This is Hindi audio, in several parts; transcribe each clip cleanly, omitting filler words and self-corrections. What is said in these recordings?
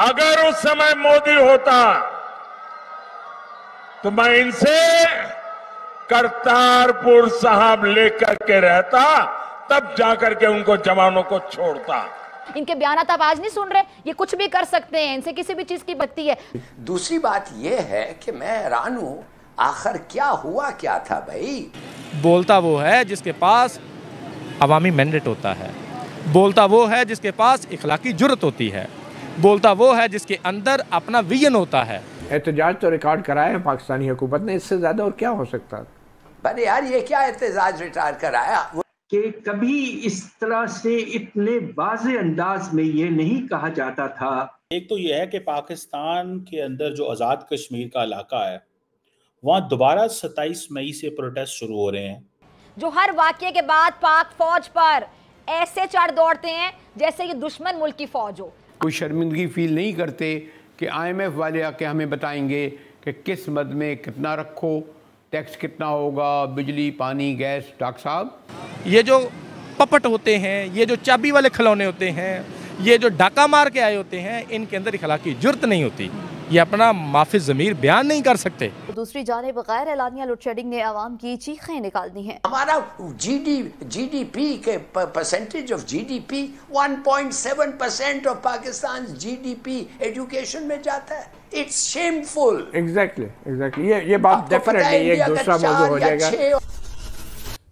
अगर उस समय मोदी होता तो मैं इनसे करतारपुर साहब लेकर के रहता, तब जाकर के उनको जवानों को छोड़ता। इनके बयानात आप आज नहीं सुन रहे, ये कुछ भी कर सकते हैं, इनसे किसी भी चीज की बत्ती है। दूसरी बात यह है कि मैं हैरान हूं, आखिर क्या हुआ क्या था भाई। बोलता वो है जिसके पास अवामी मैंडेट होता है, बोलता वो है जिसके पास इखलाकी जुर्रत होती है, बोलता वो है जिसके अंदर अपना विजन होता है। एहतजाज तो रिकॉर्ड कराया है पाकिस्तानी हुकूमत ने, इससे ज्यादा और क्या हो सकता। अरे यार ये क्या एहतजाज रिटायर कराया कि कभी इस तरह से इतने वाज़े अंदाज में ये नहीं कहा जाता था। एक तो ये है कि पाकिस्तान के अंदर जो आज़ाद कश्मीर का इलाका है वहाँ दोबारा 27 मई से प्रोटेस्ट शुरू हो रहे हैं, जो हर वाकये के बाद पाक फौज पर ऐसे चढ़ दौड़ते हैं जैसे ये दुश्मन मुल्क की फौज हो। कोई शर्मिंदगी फील नहीं करते कि IMF वाले आके हमें बताएंगे कि किस मद में कितना रखो, टैक्स कितना होगा, बिजली पानी गैस। डॉक्टर साहब, ये जो पपट होते हैं, ये जो चाबी वाले खिलौने होते हैं, ये जो डाका मार के आए होते हैं, इनके अंदर इखलाकी जुर्रत नहीं होती, ये अपना माफी ज़मीर बयान नहीं कर सकते। दूसरी जानिब गैर एलानिया लोड शेडिंग ने आवाम की चीखें निकाल दी हैं। हमारा GDP के percentage of GDP 1.7% of Pakistan GDP education में जाता है। It's shameful. एग्जैक्टली ये बात डेफिनेटली एक दूसरा मौजू हो जाएगा।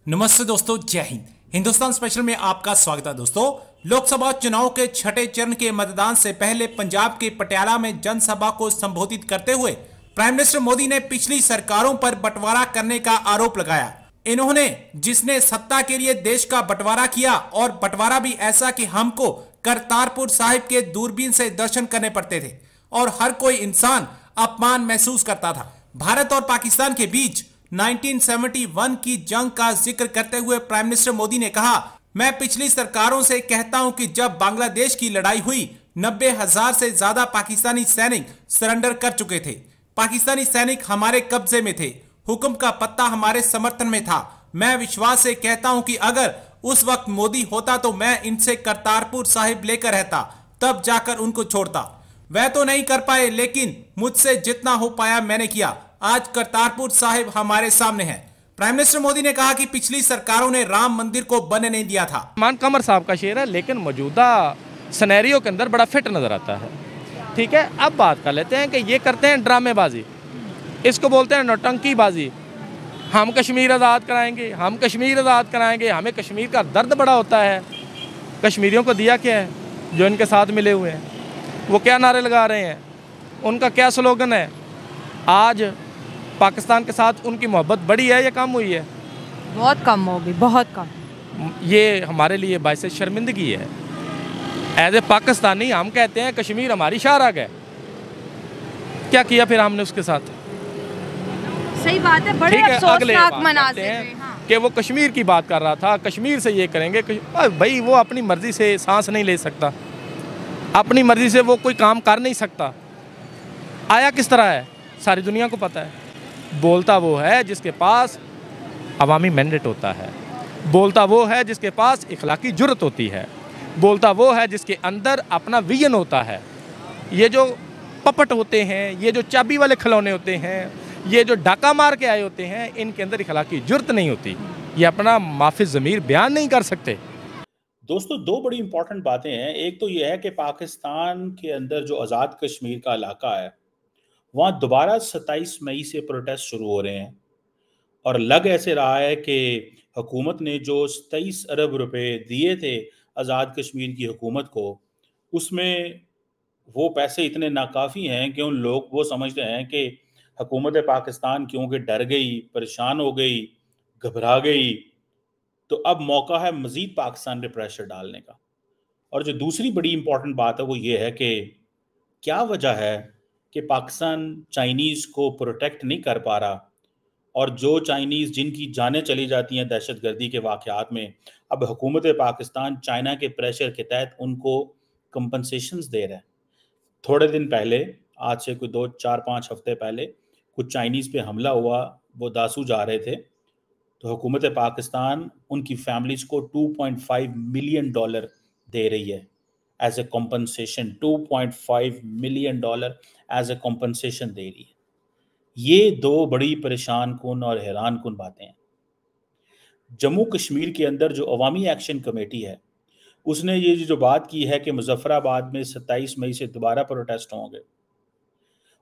नमस्ते दोस्तों, जय हिंद। हिंदुस्तान स्पेशल में आपका स्वागत है। दोस्तों, लोकसभा चुनाव के छठे चरण के मतदान से पहले पंजाब के पटियाला में जनसभा को संबोधित करते हुए प्राइम मिनिस्टर मोदी ने पिछली सरकारों पर बंटवारा करने का आरोप लगाया। इन्होंने जिसने सत्ता के लिए देश का बंटवारा किया, और बंटवारा भी ऐसा कि हमको करतारपुर साहिब के दूरबीन से दर्शन करने पड़ते थे और हर कोई इंसान अपमान महसूस करता था। भारत और पाकिस्तान के बीच 1971 की जंग का जिक्र करते हुए प्राइम मिनिस्टर मोदी ने कहा, मैं पिछली सरकारों से कहता हूं कि जब बांग्लादेश की लड़ाई हुई 90,000 से ज्यादा पाकिस्तानी सैनिक सरेंडर कर चुके थे। पाकिस्तानी सैनिक हमारे कब्जे में थे, हुक्म का पत्ता हमारे समर्थन में था। मैं विश्वास से कहता हूं कि अगर उस वक्त मोदी होता तो मैं इनसे करतारपुर साहिब लेकर रहता, तब जाकर उनको छोड़ता। वह तो नहीं कर पाए, लेकिन मुझसे जितना हो पाया मैंने किया। आज करतारपुर साहिब हमारे सामने है। प्राइम मिनिस्टर मोदी ने कहा कि पिछली सरकारों ने राम मंदिर को बनने नहीं दिया था। मान कमर साहब का शेर है, लेकिन मौजूदा सिनेरियो के अंदर बड़ा फिट नजर आता है। ठीक है, अब बात कर लेते हैं कि ये करते हैं ड्रामेबाजी, इसको बोलते हैं नौटंकीबाजी। हम कश्मीर आज़ाद कराएंगे, हम कश्मीर आज़ाद कराएंगे, हमें कश्मीर का दर्द बड़ा होता है। कश्मीरियों को दिया क्या है? जो इनके साथ मिले हुए हैं वो क्या नारे लगा रहे हैं, उनका क्या स्लोगन है? आज पाकिस्तान के साथ उनकी मोहब्बत बढ़ी है या कम हुई है? बहुत कम होगी, बहुत कम। ये हमारे लिए बाइस शर्मिंदगी है। एज ए पाकिस्तानी हम कहते हैं कश्मीर हमारी शाहराग है। क्या किया फिर हमने उसके साथ? सही बात है, बड़े अफसोसनाक मनाज़िर हैं कि वो कश्मीर की बात कर रहा था, कश्मीर से ये करेंगे। भाई वो अपनी मर्जी से सांस नहीं ले सकता, अपनी मर्जी से वो कोई काम कर नहीं सकता। आया किस तरह है सारी दुनिया को पता है। बोलता वो है जिसके पास अवामी मैंडेट होता है, बोलता वो है जिसके पास इखलाकी जुर्रत होती है, बोलता वो है जिसके अंदर अपना विजन होता है। ये जो पपट होते हैं, ये जो चाबी वाले खिलौने होते हैं, ये जो डाका मार के आए होते हैं, इनके अंदर इखलाकी जुर्रत नहीं होती, ये अपना माफी ज़मीर बयान नहीं कर सकते। दोस्तों, दो बड़ी इंपॉर्टेंट बातें हैं। एक तो यह है कि पाकिस्तान के अंदर जो आज़ाद कश्मीर का इलाका है वहाँ दोबारा 27 मई से प्रोटेस्ट शुरू हो रहे हैं, और लग ऐसे रहा है कि हुकूमत ने जो 23 अरब रुपए दिए थे आज़ाद कश्मीर की हुकूमत को, उसमें वो पैसे इतने नाकाफ़ी हैं कि उन लोग वो समझते हैं कि हुकूमत पाकिस्तान क्योंकि डर गई, परेशान हो गई, घबरा गई, तो अब मौका है मज़ीद पाकिस्तान पे प्रेशर डालने का। और जो दूसरी बड़ी इंपॉर्टेंट बात है वो ये है कि क्या वजह है कि पाकिस्तान चाइनीज़ को प्रोटेक्ट नहीं कर पा रहा, और जो चाइनीज़ जिनकी जानें चली जाती हैं दहशतगर्दी के वाक़यात में, अब हुकूमत पाकिस्तान चाइना के प्रेशर के तहत उनको कंपनसेशंस दे रहा है। थोड़े दिन पहले, आज से कोई 2-4-5 हफ्ते पहले, कुछ चाइनीज़ पे हमला हुआ, वो दासू जा रहे थे, तो हुकूमत पाकिस्तान उनकी फैमिलीज़ को $2.5 मिलियन दे रही है as a compensation, $2.5 million as a compensation दे रही है। ये दो बड़ी परेशान कुन और हैरान कुन बातें हैं। जम्मू कश्मीर के अंदर जो अवामी एक्शन कमेटी है उसने ये जो बात की है कि मुजफ्फराबाद में 27 मई से दोबारा प्रोटेस्ट होंगे,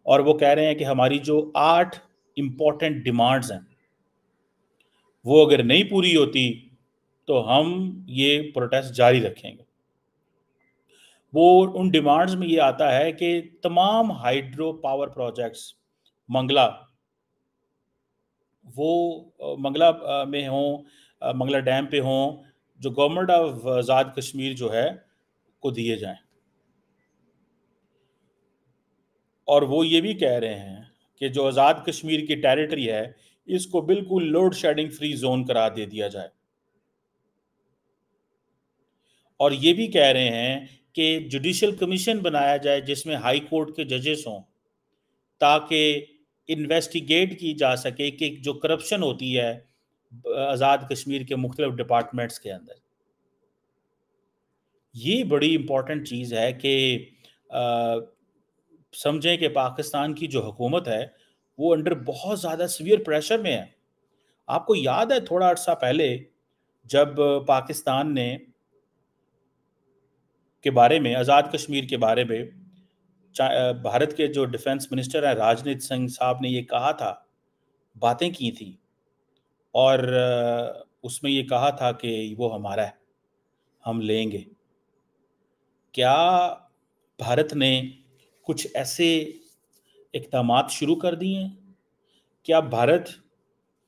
और वो कह रहे हैं कि हमारी जो 8 इम्पोर्टेंट डिमांड्स हैं वो अगर नहीं पूरी होती तो हम ये प्रोटेस्ट जारी रखेंगे। वो उन डिमांड्स में ये आता है कि तमाम हाइड्रो पावर प्रोजेक्ट्स मंगला में हों, मंगला डैम पे हों, जो गवर्नमेंट ऑफ आज़ाद कश्मीर जो है को दिए जाएं। और वो ये भी कह रहे हैं कि जो आज़ाद कश्मीर की टेरिटरी है इसको बिल्कुल लोड शेडिंग फ्री जोन करार दे दिया जाए। और ये भी कह रहे हैं कि जुडिशल कमीशन बनाया जाए जिसमें हाई कोर्ट के जजेस हों, ताकि इन्वेस्टिगेट की जा सके कि जो करप्शन होती है आज़ाद कश्मीर के मुख्तलिफ डिपार्टमेंट्स के अंदर। ये बड़ी इम्पॉर्टेंट चीज़ है कि समझें कि पाकिस्तान की जो हुकूमत है वो अंडर बहुत ज़्यादा सीवियर प्रेशर में है। आपको याद है थोड़ा अर्सा पहले जब पाकिस्तान ने के बारे में, आज़ाद कश्मीर के बारे में, भारत के जो डिफेंस मिनिस्टर हैं राजनाथ सिंह साहब ने ये कहा था, बातें की थी, और उसमें ये कहा था कि वो हमारा है, हम लेंगे। क्या भारत ने कुछ ऐसे इक़दामात शुरू कर दिए हैं? क्या भारत,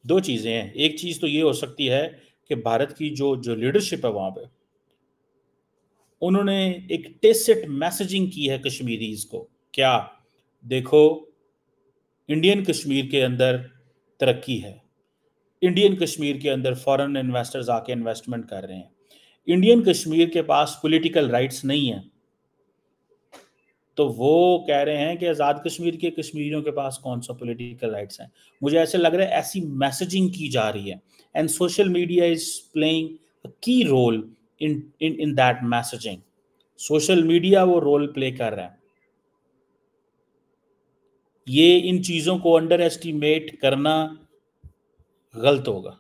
दो चीज़ें हैं, एक चीज़ तो ये हो सकती है कि भारत की जो लीडरशिप है वहाँ पे उन्होंने एक टेसिट मैसेजिंग की है कश्मीरीज को, क्या देखो इंडियन कश्मीर के अंदर तरक्की है, इंडियन कश्मीर के अंदर फॉरेन इन्वेस्टर्स आके इन्वेस्टमेंट कर रहे हैं, इंडियन कश्मीर के पास पॉलिटिकल राइट्स नहीं है। तो वो कह रहे हैं कि आज़ाद कश्मीर के कश्मीरियों के पास कौन सा पॉलिटिकल राइट्स हैं। मुझे ऐसे लग रहा है ऐसी मैसेजिंग की जा रही है, and social media is playing a key role in that messaging। Social media वो रोल प्ले कर रहा है। ये इन चीज़ों को अंडर एस्टिमेट करना गलत होगा।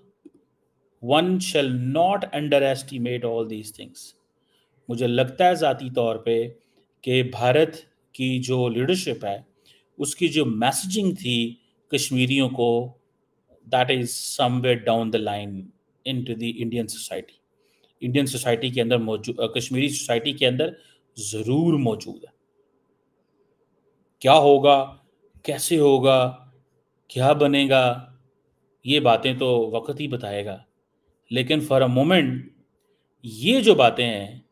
One shall not under estimate all these things. मुझे लगता है ज़ाती तौर पे कि भारत की जो लीडरशिप है उसकी जो मैसेजिंग थी कश्मीरियों को, that is somewhere down the line into the Indian society. Indian society के अंदर मौजूद, कश्मीरी सोसाइटी के अंदर ज़रूर मौजूद है। क्या होगा, कैसे होगा, क्या बनेगा, ये बातें तो वक्त ही बताएगा। लेकिन फॉर अ मोमेंट ये जो बातें हैं